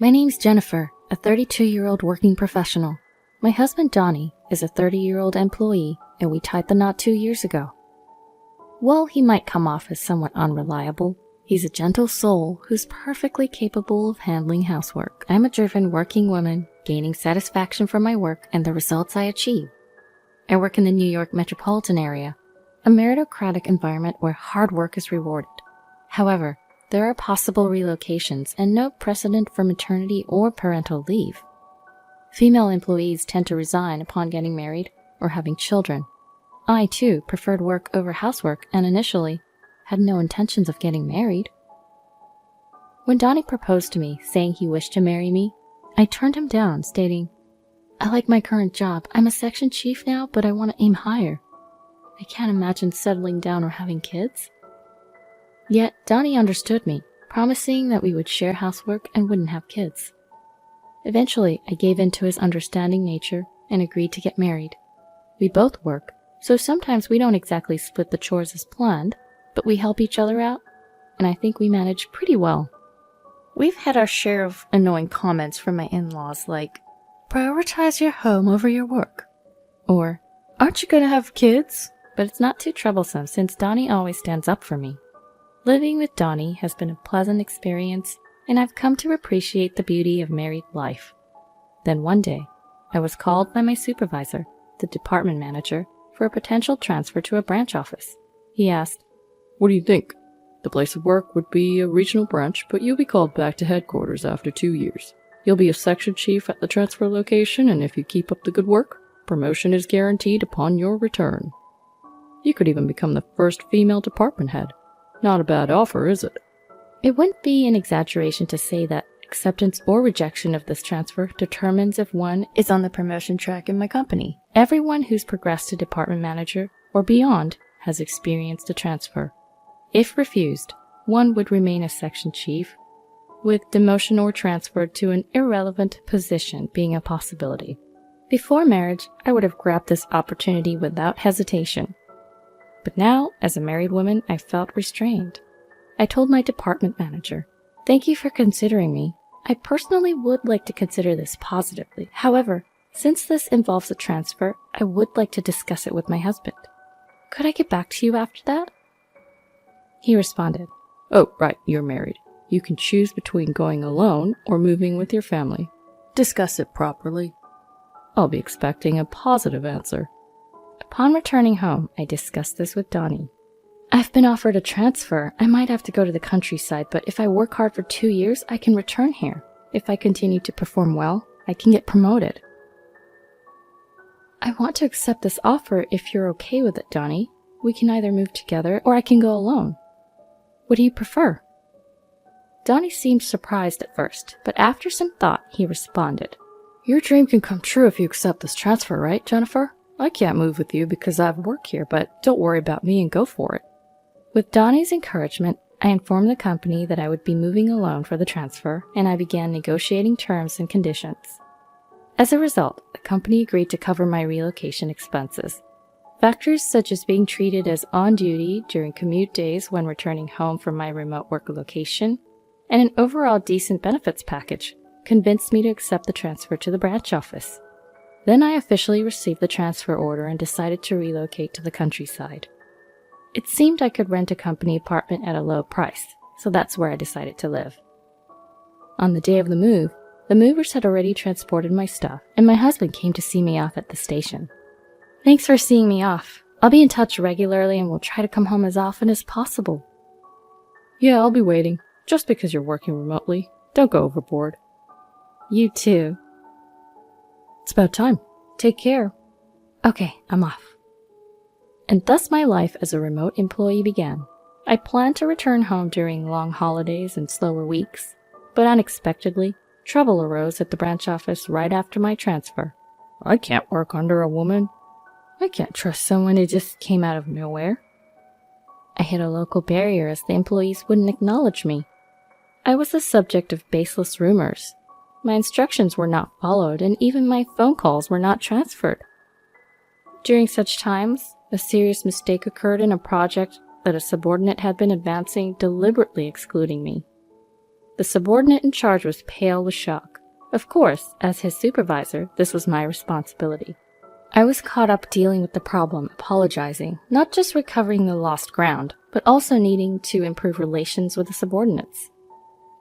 My name's Jennifer, a 32-year-old working professional. My husband Donnie is a 30-year-old employee, and we tied the knot 2 years ago. While he might come off as somewhat unreliable, he's a gentle soul who's perfectly capable of handling housework. I'm a driven working woman, gaining satisfaction from my work and the results I achieve. I work in the New York metropolitan area, a meritocratic environment where hard work is rewarded. However, there are possible relocations and no precedent for maternity or parental leave. Female employees tend to resign upon getting married or having children. I, too, preferred work over housework and initially had no intentions of getting married. When Donnie proposed to me, saying he wished to marry me, I turned him down, stating, "I like my current job. I'm a section chief now, but I want to aim higher. I can't imagine settling down or having kids." Yet Donnie understood me, promising that we would share housework and wouldn't have kids. Eventually, I gave in to his understanding nature and agreed to get married. We both work, so sometimes we don't exactly split the chores as planned, but we help each other out, and I think we manage pretty well. We've had our share of annoying comments from my in-laws like, "Prioritize your home over your work," or, "Aren't you gonna have kids?" But it's not too troublesome since Donnie always stands up for me. Living with Donnie has been a pleasant experience, and I've come to appreciate the beauty of married life. Then one day, I was called by my supervisor, the department manager, for a potential transfer to a branch office. He asked, "What do you think? The place of work would be a regional branch, but you'll be called back to headquarters after 2 years. You'll be a section chief at the transfer location, and if you keep up the good work, promotion is guaranteed upon your return. You could even become the first female department head. Not a bad offer, is it?" It wouldn't be an exaggeration to say that acceptance or rejection of this transfer determines if one is on the promotion track in my company. Everyone who's progressed to department manager or beyond has experienced a transfer. If refused, one would remain a section chief, with demotion or transfer to an irrelevant position being a possibility. Before marriage, I would have grabbed this opportunity without hesitation. But now, as a married woman, I felt restrained. I told my department manager, "Thank you for considering me. I personally would like to consider this positively. However, since this involves a transfer, I would like to discuss it with my husband. Could I get back to you after that?" He responded, "Oh, right, you're married. You can choose between going alone or moving with your family. Discuss it properly. I'll be expecting a positive answer." Upon returning home, I discussed this with Donnie. "I've been offered a transfer. I might have to go to the countryside, but if I work hard for 2 years, I can return here. If I continue to perform well, I can get promoted." "I want to accept this offer if you're okay with it, Donnie. We can either move together or I can go alone. What do you prefer?" Donnie seemed surprised at first, but after some thought, he responded, "Your dream can come true if you accept this transfer, right, Jennifer? I can't move with you because I have work here, but don't worry about me and go for it." With Donnie's encouragement, I informed the company that I would be moving alone for the transfer, and I began negotiating terms and conditions. As a result, the company agreed to cover my relocation expenses. Factors such as being treated as on duty during commute days when returning home from my remote work location, and an overall decent benefits package convinced me to accept the transfer to the branch office. Then I officially received the transfer order and decided to relocate to the countryside. It seemed I could rent a company apartment at a low price, so that's where I decided to live. On the day of the movers had already transported my stuff, and my husband came to see me off at the station. "Thanks for seeing me off. I'll be in touch regularly and we'll try to come home as often as possible." "Yeah, I'll be waiting. Just because you're working remotely, don't go overboard." "You too." "It's about time. Take care." "Okay, I'm off." And thus my life as a remote employee began. I planned to return home during long holidays and slower weeks, but unexpectedly, trouble arose at the branch office right after my transfer. I can't work under a woman. I can't trust someone who just came out of nowhere. I hit a local barrier as the employees wouldn't acknowledge me. I was the subject of baseless rumors. My instructions were not followed, and even my phone calls were not transferred. During such times, a serious mistake occurred in a project that a subordinate had been advancing, deliberately excluding me. The subordinate in charge was pale with shock. Of course, as his supervisor, this was my responsibility. I was caught up dealing with the problem, apologizing, not just recovering the lost ground, but also needing to improve relations with the subordinates.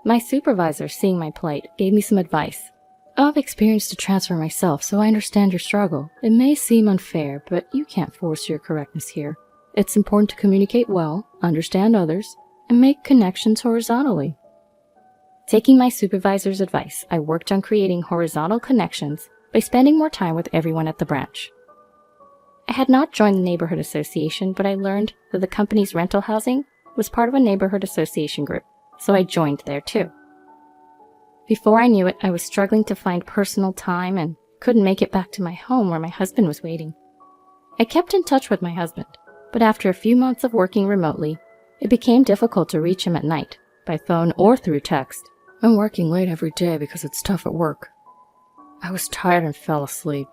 My supervisor, seeing my plight, gave me some advice. I've experienced a transfer myself, so I understand your struggle. It may seem unfair, but you can't force your correctness here. It's important to communicate well, understand others, and make connections horizontally. Taking my supervisor's advice, I worked on creating horizontal connections by spending more time with everyone at the branch. I had not joined the neighborhood association, but I learned that the company's rental housing was part of a neighborhood association group, so I joined there too. Before I knew it, I was struggling to find personal time and couldn't make it back to my home where my husband was waiting. I kept in touch with my husband, but after a few months of working remotely, it became difficult to reach him at night, by phone or through text. I'm working late every day because it's tough at work. I was tired and fell asleep.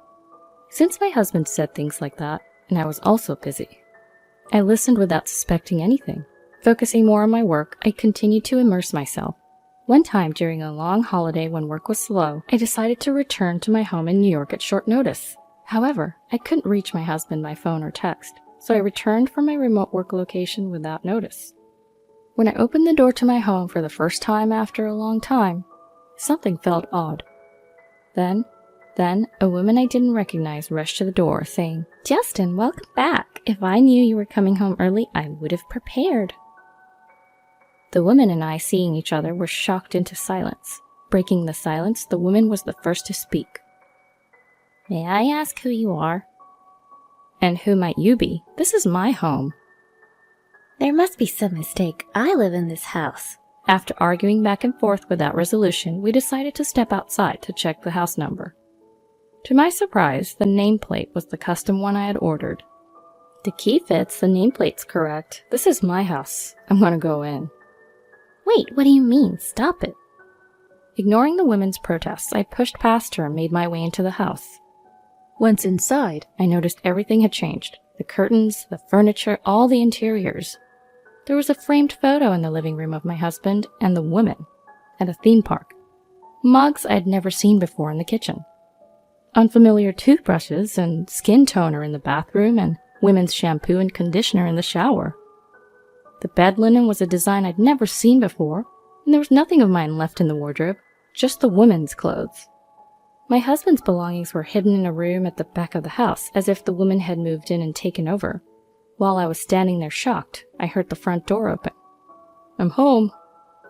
Since my husband said things like that, and I was also busy, I listened without suspecting anything. Focusing more on my work, I continued to immerse myself. One time during a long holiday when work was slow, I decided to return to my home in New York at short notice. However, I couldn't reach my husband by phone or text, so I returned from my remote work location without notice. When I opened the door to my home for the first time after a long time, something felt odd. Then, a woman I didn't recognize rushed to the door, saying, "Justin, welcome back. If I knew you were coming home early, I would have prepared." The woman and I, seeing each other, were shocked into silence. Breaking the silence, the woman was the first to speak. "May I ask who you are?" "And who might you be? This is my home." "There must be some mistake. I live in this house." After arguing back and forth without resolution, we decided to step outside to check the house number. To my surprise, the nameplate was the custom one I had ordered. "The key fits, the nameplate's correct. This is my house. I'm gonna go in." "Wait, what do you mean? Stop it." Ignoring the woman's protests, I pushed past her and made my way into the house. Once inside, I noticed everything had changed. The curtains, the furniture, all the interiors. There was a framed photo in the living room of my husband and the woman at a theme park. Mugs I had never seen before in the kitchen. Unfamiliar toothbrushes and skin toner in the bathroom, and women's shampoo and conditioner in the shower. The bed linen was a design I'd never seen before, and there was nothing of mine left in the wardrobe, just the woman's clothes. My husband's belongings were hidden in a room at the back of the house, as if the woman had moved in and taken over. While I was standing there shocked, I heard the front door open. "I'm home.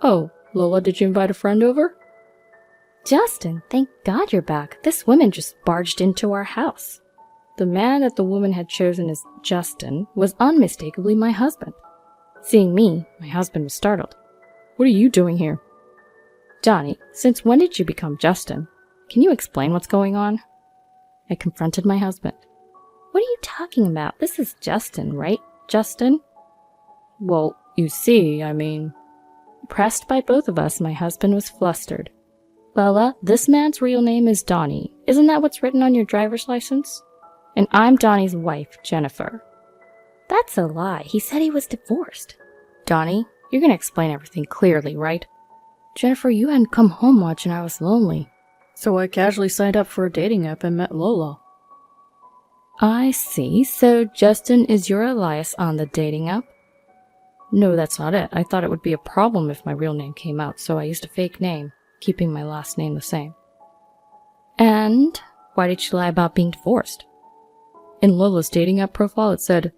Oh, Lola, did you invite a friend over?" "Justin, thank God you're back. This woman just barged into our house." The man that the woman had chosen as Justin was unmistakably my husband. Seeing me, my husband was startled. "What are you doing here?" "Johnny, since when did you become Justin? Can you explain what's going on?" I confronted my husband. "What are you talking about? This is Justin, right? Justin?" "Well, you see, I mean..." Pressed by both of us, my husband was flustered. "Lola, this man's real name is Donnie. Isn't that what's written on your driver's license? And I'm Donnie's wife, Jennifer." "That's a lie. He said he was divorced." "Donnie, you're gonna explain everything clearly, right?" "Jennifer, you hadn't come home much and I was lonely, so I casually signed up for a dating app and met Lola." "I see. So Justin is your alias on the dating app?" "No, that's not it. I thought it would be a problem if my real name came out, so I used a fake name, keeping my last name the same." "And why did you lie about being divorced?" "In Lola's dating app profile it said,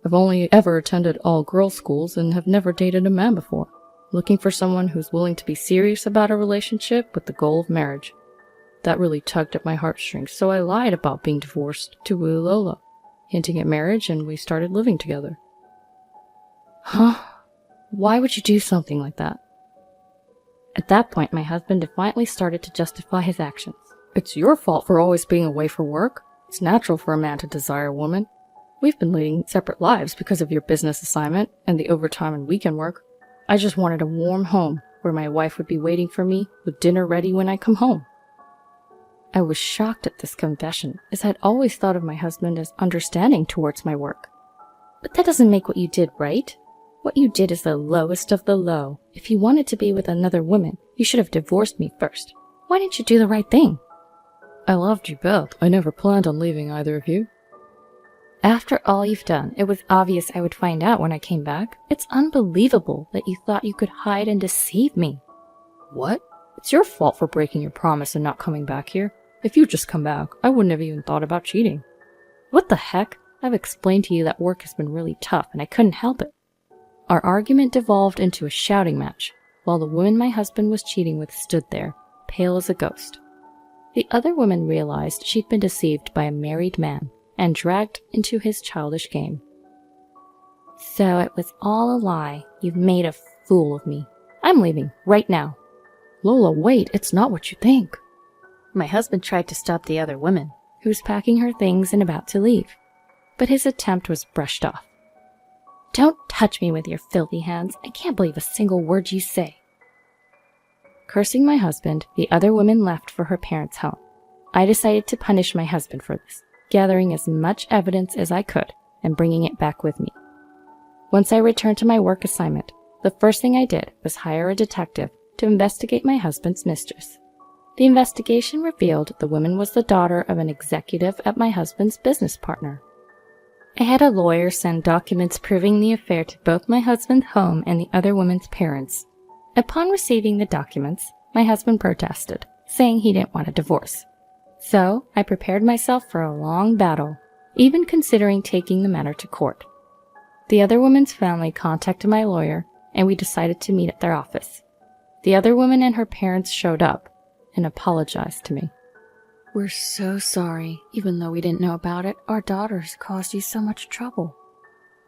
'I've only ever attended all-girls schools and have never dated a man before. Looking for someone who's willing to be serious about a relationship with the goal of marriage.' That really tugged at my heartstrings, so I lied about being divorced to woo Lola, hinting at marriage, and we started living together." "Huh? Why would you do something like that?" At that point, my husband defiantly started to justify his actions. "It's your fault for always being away for work. It's natural for a man to desire a woman. We've been leading separate lives because of your business assignment and the overtime and weekend work. I just wanted a warm home where my wife would be waiting for me with dinner ready when I come home." I was shocked at this confession, as I'd always thought of my husband as understanding towards my work. "But that doesn't make what you did right." What you did is the lowest of the low. If you wanted to be with another woman, you should have divorced me first. Why didn't you do the right thing? I loved you both. I never planned on leaving either of you. After all you've done, it was obvious I would find out when I came back. It's unbelievable that you thought you could hide and deceive me. What? It's your fault for breaking your promise and not coming back here. If you'd just come back, I wouldn't have even thought about cheating. What the heck? I've explained to you that work has been really tough and I couldn't help it. Our argument devolved into a shouting match, while the woman my husband was cheating with stood there, pale as a ghost. The other woman realized she'd been deceived by a married man and dragged into his childish game. So it was all a lie. You've made a fool of me. I'm leaving right now. Lola, wait, it's not what you think. My husband tried to stop the other woman, Who was packing her things and about to leave, but his attempt was brushed off. Don't touch me with your filthy hands. I can't believe a single word you say. Cursing my husband, the other woman left for her parents' home. I decided to punish my husband for this, gathering as much evidence as I could and bringing it back with me. Once I returned to my work assignment, the first thing I did was hire a detective to investigate my husband's mistress. The investigation revealed the woman was the daughter of an executive at my husband's business partner. I had a lawyer send documents proving the affair to both my husband's home and the other woman's parents. Upon receiving the documents, my husband protested, saying he didn't want a divorce. So I prepared myself for a long battle, even considering taking the matter to court. The other woman's family contacted my lawyer, and we decided to meet at their office. The other woman and her parents showed up and apologized to me. "We're so sorry. Even though we didn't know about it, our daughters caused you so much trouble."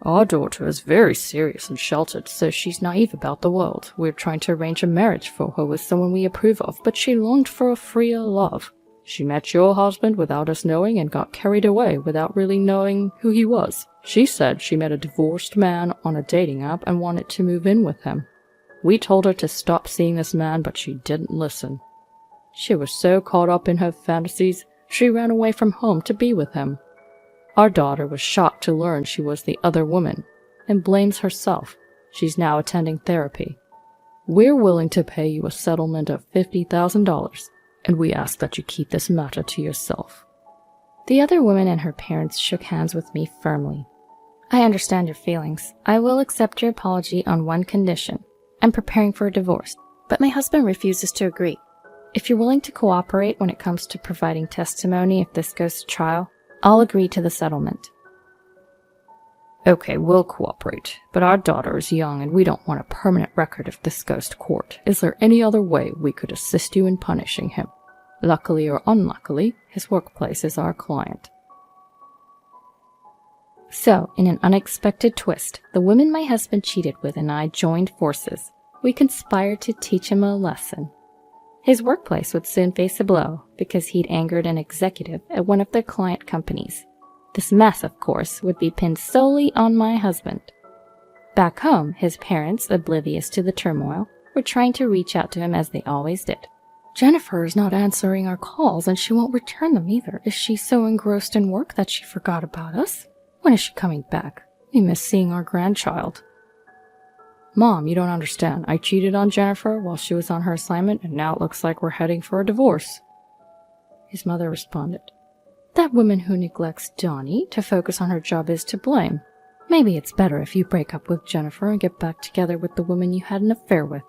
Our daughter is very serious and sheltered, so she's naive about the world. We're trying to arrange a marriage for her with someone we approve of, but she longed for a freer love. She met your husband without us knowing and got carried away without really knowing who he was. She said she met a divorced man on a dating app and wanted to move in with him. We told her to stop seeing this man, but she didn't listen. She was so caught up in her fantasies, she ran away from home to be with him. Our daughter was shocked to learn she was the other woman and blames herself. She's now attending therapy. We're willing to pay you a settlement of $50,000, and we ask that you keep this matter to yourself. The other woman and her parents shook hands with me firmly. I understand your feelings. I will accept your apology on one condition. I'm preparing for a divorce, but my husband refuses to agree. If you're willing to cooperate when it comes to providing testimony if this goes to trial, I'll agree to the settlement. Okay, we'll cooperate, but our daughter is young and we don't want a permanent record if this goes to court. Is there any other way we could assist you in punishing him? Luckily or unluckily, his workplace is our client. So, in an unexpected twist, the woman my husband cheated with and I joined forces. We conspired to teach him a lesson. His workplace would soon face a blow because he'd angered an executive at one of their client companies. This mess, of course, would be pinned solely on my husband. Back home, his parents, oblivious to the turmoil, were trying to reach out to him as they always did. "Jennifer is not answering our calls, and she won't return them either. Is she so engrossed in work that she forgot about us? When is she coming back? We miss seeing our grandchild." Mom, you don't understand. I cheated on Jennifer while she was on her assignment, and now it looks like we're heading for a divorce. His mother responded, "That woman who neglects Donnie to focus on her job is to blame. Maybe it's better if you break up with Jennifer and get back together with the woman you had an affair with."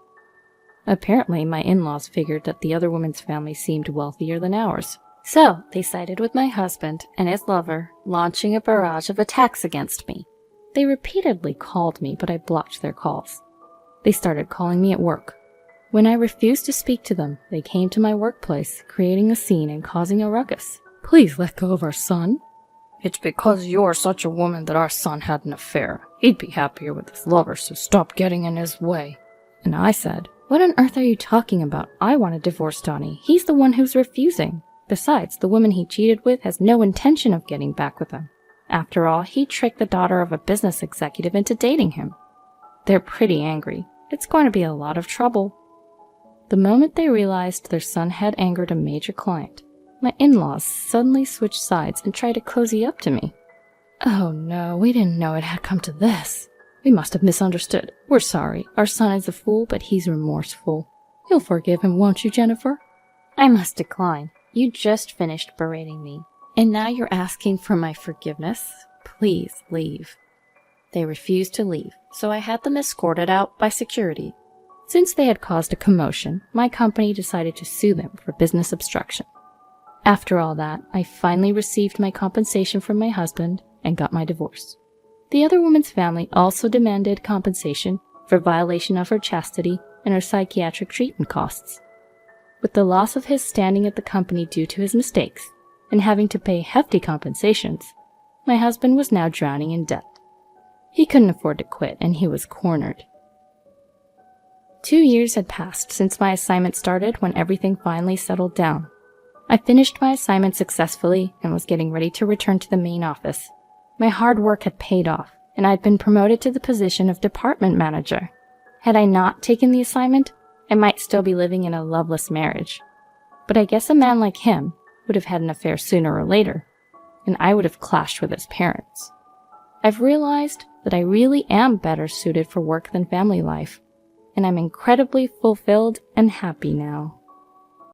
Apparently, my in-laws figured that the other woman's family seemed wealthier than ours. So, they sided with my husband and his lover, launching a barrage of attacks against me. They repeatedly called me, but I blocked their calls. They started calling me at work. When I refused to speak to them, they came to my workplace, creating a scene and causing a ruckus. "Please let go of our son. It's because you're such a woman that our son had an affair. He'd be happier with his lover, so stop getting in his way." And I said, "What on earth are you talking about? I want to divorce Donnie. He's the one who's refusing. Besides, the woman he cheated with has no intention of getting back with him. After all, he tricked the daughter of a business executive into dating him. They're pretty angry. It's going to be a lot of trouble." The moment they realized their son had angered a major client, my in-laws suddenly switched sides and tried to cozy up to me. "Oh no, we didn't know it had come to this." We must have misunderstood. We're sorry. Our son is a fool, but he's remorseful. You'll forgive him, won't you, Jennifer? I must decline. You just finished berating me, and now you're asking for my forgiveness? Please leave. They refused to leave, so I had them escorted out by security. Since they had caused a commotion, my company decided to sue them for business obstruction. After all that, I finally received my compensation from my husband and got my divorce. The other woman's family also demanded compensation for violation of her chastity and her psychiatric treatment costs. With the loss of his standing at the company due to his mistakes, and having to pay hefty compensations, my husband was now drowning in debt. He couldn't afford to quit, and he was cornered. 2 years had passed since my assignment started when everything finally settled down. I finished my assignment successfully and was getting ready to return to the main office. My hard work had paid off, and I had been promoted to the position of department manager. Had I not taken the assignment, I might still be living in a loveless marriage. But I guess a man like him would have had an affair sooner or later, and I would have clashed with his parents. I've realized that I really am better suited for work than family life, and I'm incredibly fulfilled and happy now.